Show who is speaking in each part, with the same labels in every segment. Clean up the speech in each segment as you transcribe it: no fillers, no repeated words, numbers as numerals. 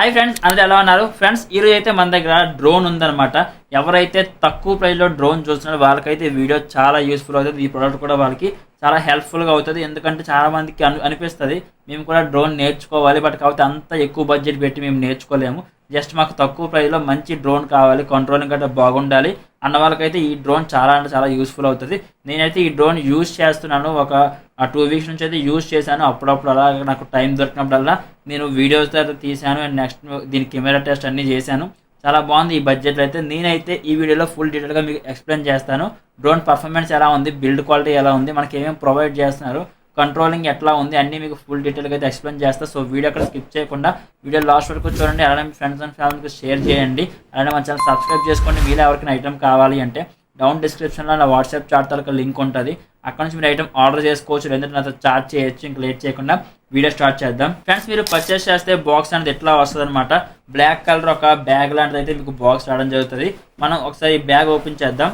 Speaker 1: Hi friends, అందరూ ఎలా ఉన్నారు? ఫ్రెండ్స్, ఈరోజు అయితే మన దగ్గర డ్రోన్ ఉందన్నమాట. ఎవరైతే తక్కువ ప్రైస్లో డ్రోన్ చూస్తున్నారో వాళ్ళకైతే ఈ వీడియో చాలా యూస్ఫుల్ అవుతుంది. ఈ ప్రోడక్ట్ కూడా వాళ్ళకి చాలా హెల్ప్ఫుల్గా అవుతుంది. ఎందుకంటే చాలా మందికి అనిపిస్తుంది మేము కూడా డ్రోన్ నేర్చుకోవాలి, బట్ కాకపోతే అంత ఎక్కువ బడ్జెట్ పెట్టి మేము నేర్చుకోలేము. జస్ట్ మాకు తక్కువ ప్రైస్లో మంచి డ్రోన్ కావాలి, కంట్రోలింగ్ గట్రా బాగుండాలి అన్న వాళ్ళకైతే ఈ డ్రోన్ చాలా అంటే చాలా యూస్ఫుల్ అవుతుంది. నేనైతే ఈ డ్రోన్ యూజ్ చేస్తున్నాను. ఒక 2 వీక్స్ నుంచి అయితే యూజ్ చేశాను. అప్పుడప్పుడు అలా నాకు టైం దొరికినప్పుడల్లా నేను వీడియోస్ తీశాను. అండ్ నెక్స్ట్ దీని కెమెరా టెస్ట్ అన్నీ చేశాను. చాలా బాగుంది ఈ బడ్జెట్లో అయితే. నేనైతే ఈ వీడియోలో ఫుల్ డీటెయిల్గా మీకు ఎక్స్ప్లెయిన్ చేస్తాను. డ్రోన్ పర్ఫార్మెన్స్ ఎలా ఉంది, బిల్డ్ క్వాలిటీ ఎలా ఉంది, మనకి ఏమేమి ప్రొవైడ్ చేస్తున్నారు, కంట్రోలింగ్ ఎట్లా ఉంది అన్నీ మీకు ఫుల్ డీటెయిల్గా అయితే ఎక్స్ప్లెయిన్ చేస్తాను. సో వీడియో అక్కడ స్కిప్ చేయకుండా వీడియో లాస్ట్ వరకు చూడండి. అలానే మీ ఫ్రెండ్స్ అండ్ ఫ్యామిలీకి షేర్ చేయండి. అలానే మన ఛానల్ సబ్స్క్రైబ్ చేసుకోండి. మీలో ఎవరికైనా ఐటమ్ కావాలి అంటే డౌన్ డిస్క్రిప్షన్లో నా వాట్సాప్ చాట్ తాలూకా లింక్ ఉంటుంది. అక్కడ నుంచి మీరు ఐటమ్ ఆర్డర్ చేసుకోవచ్చు, లేదంటే నాతో చాట్ చేయొచ్చు. ఇంక లేట్ చేయకుండా వీడియో స్టార్ట్ చేద్దాం. ఫ్రెండ్స్, మీరు పర్చేస్ చేస్తే బాక్స్ అనేది ఎట్లా వస్తుంది అనమాట. బ్లాక్ కలర్ ఒక బ్యాగ్ లాంటిది అయితే మీకు బాక్స్ రావడం జరుగుతుంది. మనం ఒకసారి ఈ బ్యాగ్ ఓపెన్ చేద్దాం.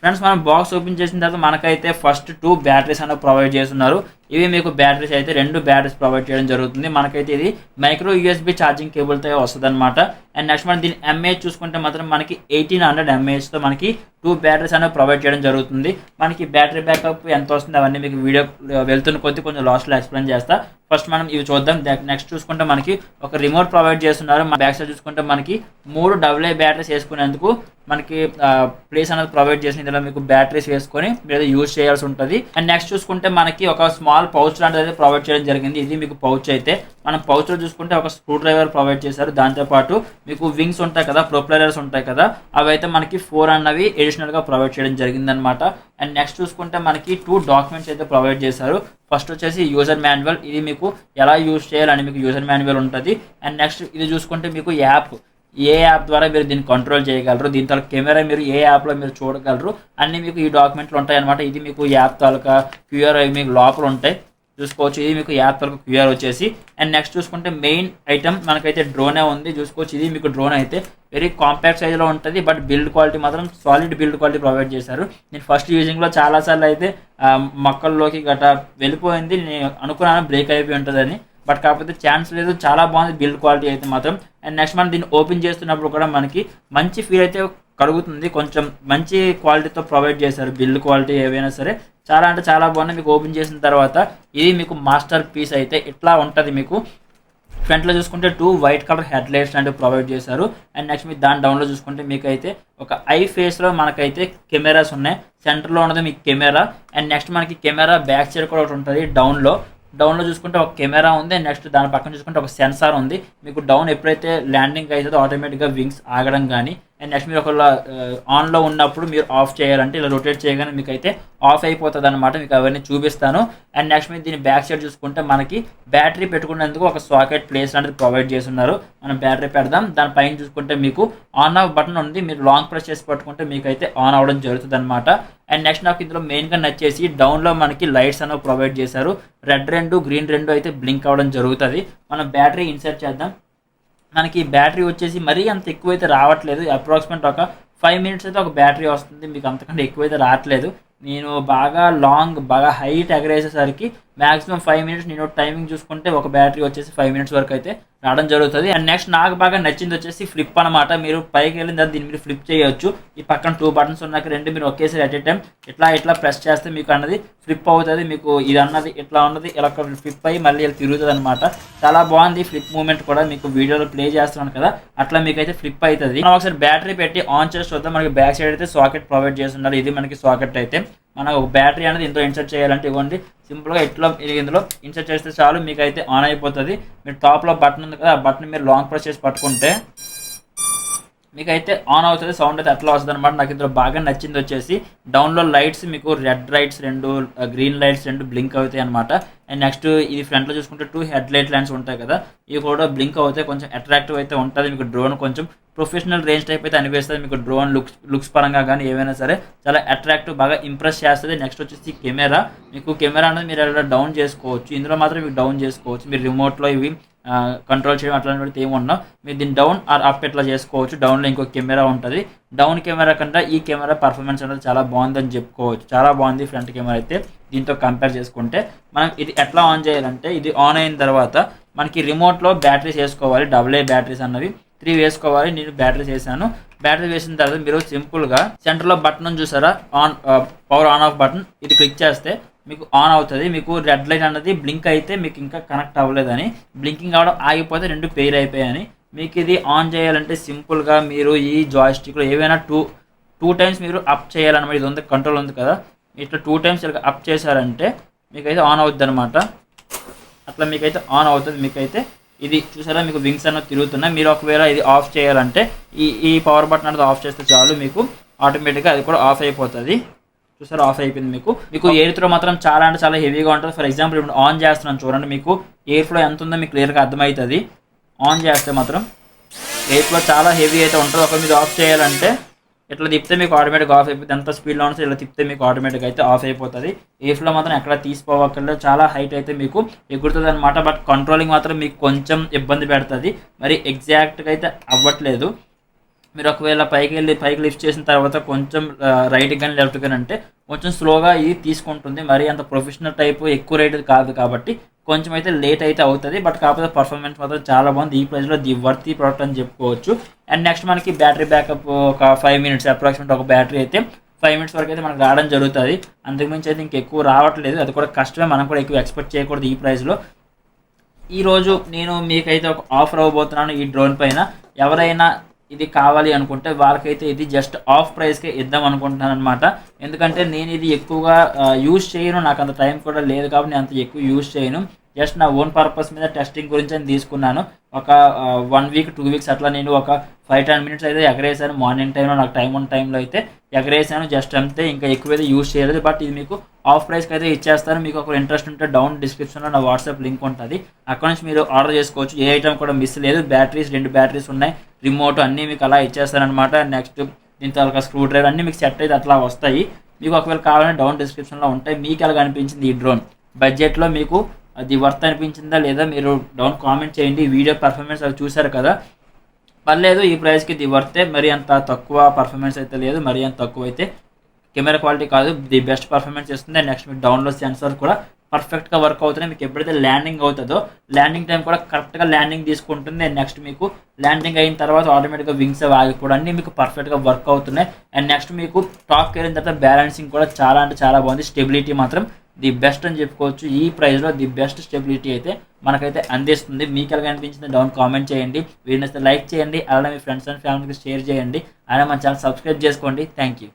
Speaker 1: ఫ్రెండ్స్, మనం బాక్స్ ఓపెన్ చేసిన తర్వాత మనకైతే ఫస్ట్ 2 బ్యాటరీస్ అనేవి ప్రొవైడ్ చేస్తున్నారు. ఇవి మీకు బ్యాటరీస్ అయితే 2 బ్యాటరీస్ ప్రొవైడ్ చేయడం జరుగుతుంది. మనకైతే ఇది మైక్రో యూఎస్బి ఛార్జింగ్ కేబుల్తో వస్తుంది అనమాట. అండ్ నెక్స్ట్ మనం దీని ఎంఏహెచ్ చూసుకుంటే మాత్రం మనకి 1800 ఎంఏహెచ్తో మనకి 2 బ్యాటరీస్ అనేవి ప్రొవైడ్ చేయడం జరుగుతుంది. మనకి బ్యాటరీ బ్యాకప్ ఎంత వస్తుంది అవన్నీ మీకు వీడియో వెళ్తున్న కొద్దీ కొంచెం లాస్ట్లో ఎక్స్ప్లెయిన్ చేస్తా. ఫస్ట్ మనం ఇవి చూద్దాం. నెక్స్ట్ చూసుకుంటే మనకి ఒక రిమోట్ ప్రొవైడ్ చేస్తున్నారు. మన బ్యాక్ సైడ్ చూసుకుంటే మనకి 3 AA బ్యాటరీస్ వేసుకునేందుకు మనకి ప్లేస్ అనేది ప్రొవైడ్ చేసిన ఇందులో మీకు బ్యాటరీస్ వేసుకొని మీరు యూజ్ చేయాల్సి ఉంటుంది. అండ్ నెక్స్ట్ చూసుకుంటే మనకి ఒక స్మాల్ పౌచ్ లాంటిది అయితే ప్రొవైడ్ చేయడం జరిగింది. ఇది మీకు పౌచ్ అయితే మనం పౌచ్లో చూసుకుంటే ఒక స్క్రూ డ్రైవర్ ప్రొవైడ్ చేశారు. దాంతోపాటు మీకు వింగ్స్ ఉంటాయి కదా, ప్రొపెలర్స్ ఉంటాయి కదా, అవి అయితే మనకి 4 అన్నవి అడిషనల్గా ప్రొవైడ్ చేయడం జరిగిందనమాట. అండ్ నెక్స్ట్ చూసుకుంటే మనకి 2 డాక్యుమెంట్స్ అయితే ప్రొవైడ్ చేశారు. ఫస్ట్ వచ్చేసి యూజర్ మాన్యువల్. ఇది మీకు ఎలా యూజ్ చేయాలని మీకు యూజర్ మాన్యువల్ ఉంటుంది. అండ్ నెక్స్ట్ ఇది చూసుకుంటే మీకు యాప్, ఏ యాప్ ద్వారా మీరు దీన్ని కంట్రోల్ చేయగలరు, దీని తాలూకా కెమెరా మీరు ఏ యాప్లో మీరు చూడగలరు అన్నీ మీకు ఈ డాక్యుమెంట్లు ఉంటాయి అనమాట. ఇది మీకు యాప్ తాలూకా క్యూఆర్ అవి మీకు లోపల ఉంటాయి చూసుకోవచ్చు. ఇది మీకు యాప్ తాలూకా క్యూఆర్ వచ్చేసి. అండ్ నెక్స్ట్ చూసుకుంటే మెయిన్ ఐటమ్ మనకైతే డ్రోనే ఉంది చూసుకోవచ్చు. ఇది మీకు డ్రోన్ అయితే వెరీ కాంపాక్ట్ సైజ్లో ఉంటుంది, బట్ బిల్డ్ క్వాలిటీ మాత్రం సాలిడ్ బిల్డ్ క్వాలిటీ ప్రొవైడ్ చేశారు. నేను ఫస్ట్ యూజింగ్లో చాలాసార్లు అయితే మొక్కల్లోకి గట్రా వెళ్ళిపోయింది. నేను అనుకున్నాను బ్రేక్ అయిపోయి ఉంటుందని, బట్ కాకపోతే ఛాన్స్ లేదు. చాలా బాగుంది బిల్డ్ క్వాలిటీ అయితే మాత్రం. అండ్ నెక్స్ట్ మనం దీన్ని ఓపెన్ చేస్తున్నప్పుడు కూడా మనకి మంచి ఫీల్ అయితే కలుగుతుంది. కొంచెం మంచి క్వాలిటీతో ప్రొవైడ్ చేశారు. బిల్డ్ క్వాలిటీ ఏవైనా సరే చాలా అంటే చాలా బాగున్నాయి. మీకు ఓపెన్ చేసిన తర్వాత ఇది మీకు మాస్టర్ పీస్ అయితే ఇట్లా ఉంటుంది. మీకు ఫ్రంట్లో చూసుకుంటే 2 వైట్ కలర్ హెడ్ లైట్స్ లాంటివి ప్రొవైడ్ చేశారు. అండ్ నెక్స్ట్ మీరు దాని డౌన్లో చూసుకుంటే మీకు అయితే ఒక ఐ ఫేస్లో మనకైతే కెమెరాస్ ఉన్నాయి. సెంటర్లో ఉన్నది మీకు కెమెరా. అండ్ నెక్స్ట్ మనకి కెమెరా బ్యాక్ సైడ్ కూడా ఒకటి ఉంటుంది. డౌన్లో చూసుకుంటే ఒక కెమెరా ఉంది. నెక్స్ట్ దాని పక్కన చూసుకుంటే ఒక సెన్సార్ ఉంది. మీకు డౌన్ ఎప్పుడైతే ల్యాండింగ్ అవుతుందో ఆటోమేటిక్గా వింగ్స్ ఆగడం కానీ, అండ్ నెక్స్ట్ మీరు ఒకవేళ ఆన్లో ఉన్నప్పుడు మీరు ఆఫ్ చేయాలంటే ఇలా రొటేట్ చేయగానే మీకు అయితే ఆఫ్ అయిపోతుంది అనమాట. మీకు అవన్నీ చూపిస్తాను. అండ్ నెక్స్ట్ మీరు దీని బ్యాక్ సైడ్ చూసుకుంటే మనకి బ్యాటరీ పెట్టుకునేందుకు ఒక సాకెట్ ప్లేస్ అనేది ప్రొవైడ్ చేస్తున్నారు. మనం బ్యాటరీ పెడదాం. దానిపైన చూసుకుంటే మీకు ఆన్ ఆఫ్ బటన్ ఉంది. మీరు లాంగ్ ప్రెస్ చేసి పట్టుకుంటే మీకు అయితే ఆన్ అవ్వడం జరుగుతుంది అనమాట. అండ్ నెక్స్ట్ నాకు ఇందులో మెయిన్గా నచ్చేసి డౌన్లో మనకి లైట్స్ అనేవి ప్రొవైడ్ చేశారు. రెడ్ 2 గ్రీన్ 2 అయితే బ్లింక్ అవ్వడం జరుగుతుంది. మనం బ్యాటరీ ఇన్సర్ట్ చేద్దాం. మనకి బ్యాటరీ వచ్చేసి మరీ అంత ఎక్కువైతే రావట్లేదు. అప్రాక్సిమేట్ ఒక 5 మినిట్స్ అయితే ఒక బ్యాటరీ వస్తుంది. మీకు అంతకంటే ఎక్కువైతే రావట్లేదు. నేను బాగా హైట్ ఎగరేసేసరికి మ్యాక్సిమం 5 మినిట్స్ నేను టైమింగ్ చూసుకుంటే ఒక బ్యాటరీ వచ్చేసి 5 మినిట్స్ వరకు అయితే రావడం జరుగుతుంది. అండ్ నెక్స్ట్ నాకు బాగా నచ్చింది వచ్చేసి ఫ్లిప్ అనమాట. మీరు పైకి వెళ్ళిన తర్వాత దీన్ని మీరు ఫ్లిప్ చేయొచ్చు. ఈ పక్కన 2 బటన్స్ ఉన్నాక 2 మీరు ఒకేసారి అట్ ఏ టైం ఇట్లా ప్రెస్ చేస్తే మీకు అన్నది ఫ్లిప్ అవుతుంది. మీకు ఇది అన్నది ఇట్లా ఉన్నది ఇలా ఫ్లిప్ అయ్యి మళ్ళీ ఇలా తిరుగుతుంది అనమాట. చాలా బాగుంది ఫ్లిప్ మూమెంట్ కూడా. మీకు వీడియోలో ప్లే చేస్తున్నాను కదా, అట్లా మీకు అయితే ఫ్లిప్ అవుతుంది. మనం ఒకసారి బ్యాటరీ పెట్టి ఆన్ చేసి చూద్దాం. మనకి బ్యాక్ సైడ్ అయితే సాకెట్ ప్రొవైడ్ చేస్తున్నారు. ఇది మనకి సాకెట్ అయితే మనం ఒక బ్యాటరీ అనేది ఇందులో ఇన్సర్ట్ చేయాలంటే ఇవ్వండి సింపుల్గా ఇందులో ఇన్సర్ట్ చేస్తే చాలు మీకు అయితే ఆన్ అయిపోతుంది. మీరు టాప్లో బటన్ ఉంది కదా, ఆ బటన్ మీరు లాంగ్ ప్రెస్ చేసి పట్టుకుంటే మీకు అయితే ఆన్ అవుతుంది. సౌండ్ అయితే అట్లా వస్తుంది అనమాట. నాకు ఇందులో బాగా నచ్చింది వచ్చేసి డౌన్లో లైట్స్ మీకు red lights 2 green lights 2 blink అవుతాయి అనమాట. అండ్ నెక్స్ట్ ఇది ఫ్రంట్లో చూసుకుంటే 2 హెడ్ లైట్ ల్యాండ్స్ ఉంటాయి కదా, ఇవి కూడా బ్లింక్ అవుతాయి. కొంచెం అట్రాక్టివ్ అయితే ఉంటుంది. మీకు డ్రోన్ కొంచెం ప్రొఫెషనల్ రేంజ్ టైప్ అయితే అనిపిస్తుంది. మీకు డ్రోన్ లుక్స్ పరంగా కానీ ఏవైనా సరే చాలా అట్రాక్టివ్, బాగా ఇంప్రెస్ చేస్తుంది. నెక్స్ట్ వచ్చేసి కెమెరా. మీకు కెమెరా అనేది మీరు ఎలా డౌన్ చేసుకోవచ్చు. ఇందులో మాత్రం మీకు డౌన్ చేసుకోవచ్చు. మీరు రిమోట్లో ఇవి కంట్రోల్ చేయడం అట్లాంటి పెడితే ఏమున్నా మీరు దీన్ని డౌన్ ఆర్ అప్ ఎట్లా చేసుకోవచ్చు. డౌన్లో ఇంకో కెమెరా ఉంటుంది. డౌన్ కెమెరా కంటే ఈ కెమెరా పర్ఫార్మెన్స్ అనేది చాలా బాగుందని చెప్పుకోవచ్చు. చాలా బాగుంది ఫ్రంట్ కెమెరా అయితే దీంతో కంపేర్ చేసుకుంటే. మనం ఇది ఎట్లా ఆన్ చేయాలంటే ఇది ఆన్ అయిన తర్వాత మనకి రిమోట్లో బ్యాటరీస్ వేసుకోవాలి, AA బ్యాటరీస్ అన్నవి 3 వేసుకోవాలి. నేను బ్యాటరీస్ వేసాను. బ్యాటరీ వేసిన తర్వాత మీరు సింపుల్గా సెంటర్లో బటన్ చూసారా, on power on off button, ఇది క్లిక్ చేస్తే మీకు ఆన్ అవుతుంది. మీకు రెడ్ లైట్ అన్నది బ్లింక్ అయితే మీకు ఇంకా కనెక్ట్ అవ్వలేదని, బ్లింకింగ్ అవ్వడం ఆగిపోతే 2 పెయిర్ అయిపోయాయని. మీకు ఇది ఆన్ చేయాలంటే సింపుల్గా మీరు ఈ జాయ్స్టిక్లో ఏవైనా టూ టైమ్స్ మీరు అప్ చేయాలన్నమాట. ఇది ఉంది కంట్రోల్ ఉంది కదా, ఇట్లా 2 టైమ్స్ ఇలా అప్ చేశారంటే మీకైతే ఆన్ అవుతుంది అనమాట. అట్లా మీకైతే ఆన్ అవుతుంది. మీకైతే ఇది చూసారా, మీకు వింగ్స్ అన్నది తిరుగుతున్నాయి. మీరు ఒకవేళ ఇది ఆఫ్ చేయాలంటే ఈ పవర్ బటన్ అనేది ఆఫ్ చేస్తే చాలు, మీకు ఆటోమేటిక్గా అది కూడా ఆఫ్ అయిపోతుంది. చూసారా, ఆఫ్ అయిపోయింది. మీకు ఎయిర్ త్రో మాత్రం చాలా అంటే చాలా హెవీగా ఉంటుంది. ఫర్ ఎగ్జాంపుల్ ఇప్పుడు ఆన్ చేస్తున్నాను చూడండి, మీకు ఎయిర్ ఫ్లో ఎంత ఉందో మీకు క్లియర్గా అర్థమవుతుంది. ఆన్ చేస్తే మాత్రం ఎయిర్ ఫ్లో చాలా హెవీ అయితే ఉంటుంది. ఒకవేళ మీరు ఆఫ్ చేయాలంటే ఇట్లా తిప్పితే మీకు ఆటోమేటిక్ ఆఫ్ అయిపోతుంది. ఎంత స్పీడ్లో ఉంటుంది ఇలా తిప్పితే మీకు ఆటోమేటిక్ అయితే ఆఫ్ అయిపోతుంది. ఎయిర్ ఫ్లో మాత్రం ఎక్కడ తీసుకోవక్కర్లేదు, చాలా హైట్ అయితే మీకు ఎగురుతుంది అనమాట. బట్ కంట్రోలింగ్ మాత్రం మీకు కొంచెం ఇబ్బంది పెడుతుంది, మరి ఎగ్జాక్ట్గా అయితే అవ్వట్లేదు. మీరు ఒకవేళ పైకి లిఫ్ట్ చేసిన తర్వాత కొంచెం రైట్ కానీ లెఫ్ట్ కానీ అంటే కొంచెం స్లోగా ఇది తీసుకుంటుంది. మరి అంత ప్రొఫెషనల్ టైపు ఎక్కువ రేట్ కాదు కాబట్టి కొంచెం అయితే లేట్ అయితే అవుతుంది. బట్ కాకపోతే పర్ఫార్మెన్స్ మాత్రం చాలా బాగుంది. ఈ ప్రైస్లో ది వర్తీ ప్రోడక్ట్ అని చెప్పుకోవచ్చు. అండ్ నెక్స్ట్ మనకి బ్యాటరీ బ్యాకప్ ఒక 5 మినిట్స్ అప్రాక్సిమేట్, ఒక బ్యాటరీ అయితే 5 మినిట్స్ వరకు అయితే మనకు రావడం జరుగుతుంది. అంతకుమించి అయితే ఇంకెక్కువ రావట్లేదు. అది కూడా కష్టమే, మనం కూడా ఎక్కువ ఎక్స్పెక్ట్ చేయకూడదు ఈ ప్రైస్లో. ఈరోజు నేను మీకైతే ఒక ఆఫర్ అవ్వబోతున్నాను ఈ డ్రోన్ పైన. ఎవరైనా ఇది కావాలి అనుకుంటే వాళ్ళకైతే ఇది జస్ట్ ఆఫ్ ప్రైస్కే ఇద్దాం అనుకుంటున్నాను అనమాట. ఎందుకంటే నేను ఇది ఎక్కువగా యూజ్ చేయను, నాకు అంత టైం కూడా లేదు కాబట్టి నేను అంత ఎక్కువ యూజ్ చేయను. జస్ట్ నా ఓన్ పర్పస్ మీద టెస్టింగ్ గురించి అని తీసుకున్నాను. ఒక 1 వీక్ 2 వీక్స్ అట్లా నేను ఒక 5-10 మినిట్స్ అయితే ఎగరేసాను. మార్నింగ్ టైంలో నాకు టైం ఉన్న టైంలో అయితే ఎగరేసాను, జస్ట్ అంతే. ఇంకా ఎక్కువైతే యూజ్ చేయలేదు. బట్ ఇది మీకు ఆఫ్ ప్రైస్కి అయితే ఇచ్చేస్తాను. మీకు ఒక ఇంట్రెస్ట్ ఉంటే డౌన్ డిస్క్రిప్షన్లో నా వాట్సాప్ లింక్ ఉంటుంది, అక్కడ నుంచి మీరు ఆర్డర్ చేసుకోవచ్చు. ఏ ఐటమ్ కూడా మిస్ లేదు. బ్యాటరీస్ 2 బ్యాటరీస్ ఉన్నాయి, రిమోట్ అన్నీ మీకు అలా ఇచ్చేస్తారనమాట. నెక్స్ట్ దీంతో ఒక స్క్రూ డ్రైవర్ అన్నీ మీకు సెట్ అయితే అట్లా వస్తాయి. మీకు ఒకవేళ కావాలంటే డౌన్ డిస్క్రిప్షన్లో ఉంటాయి. మీకు ఎలాగ అనిపించింది ఈ డ్రోన్, బడ్జెట్లో మీకు అది వర్త్ అనిపించిందా లేదా మీరు డౌన్ కామెంట్ చేయండి. వీడియో పర్ఫార్మెన్స్ అవి చూసారు కదా, పర్లేదు ఈ ప్రైస్కి ఇది వర్తే. మరి అంత తక్కువ పర్ఫార్మెన్స్ అయితే లేదు, మరి అంత తక్కువ అయితే కెమెరా క్వాలిటీ కాదు, ది బెస్ట్ పర్ఫార్మెన్స్ ఇస్తుంది. అండ్ నెక్స్ట్ మీకు డౌన్లోడ్ సెన్సార్ కూడా పర్ఫెక్ట్గా వర్క్ అవుతున్నాయి. మీకు ఎప్పుడైతే ల్యాండింగ్ అవుతుందో ల్యాండింగ్ టైం కూడా కరెక్ట్గా ల్యాండింగ్ తీసుకుంటుంది. అండ్ నెక్స్ట్ మీకు ల్యాండింగ్ అయిన తర్వాత ఆటోమేటిక్గా వింగ్స్ ఆగిపోవడం అన్నీ మీకు పర్ఫెక్ట్గా వర్క్ అవుతున్నాయి. అండ్ నెక్స్ట్ మీకు టాప్కి వెళ్ళిన తర్వాత బ్యాలెన్సింగ్ కూడా చాలా అంటే చాలా బాగుంది. స్టెబిలిటీ మాత్రం ది బెస్ట్ అని చెప్పుకోవచ్చు. ఈ ప్రైస్లో ది బెస్ట్ స్టెబిలిటీ అయితే మనకైతే అందిస్తుంది. మీకు ఎలాగ అనిపించింది డౌన్ కామెంట్ చేయండి. వీడియోని లైక్ చేయండి, అలానే మీ ఫ్రెండ్స్ అండ్ ఫ్యామిలీకి షేర్ చేయండి. అలానే మన ఛానల్ సబ్స్క్రైబ్ చేసుకోండి. Thank you.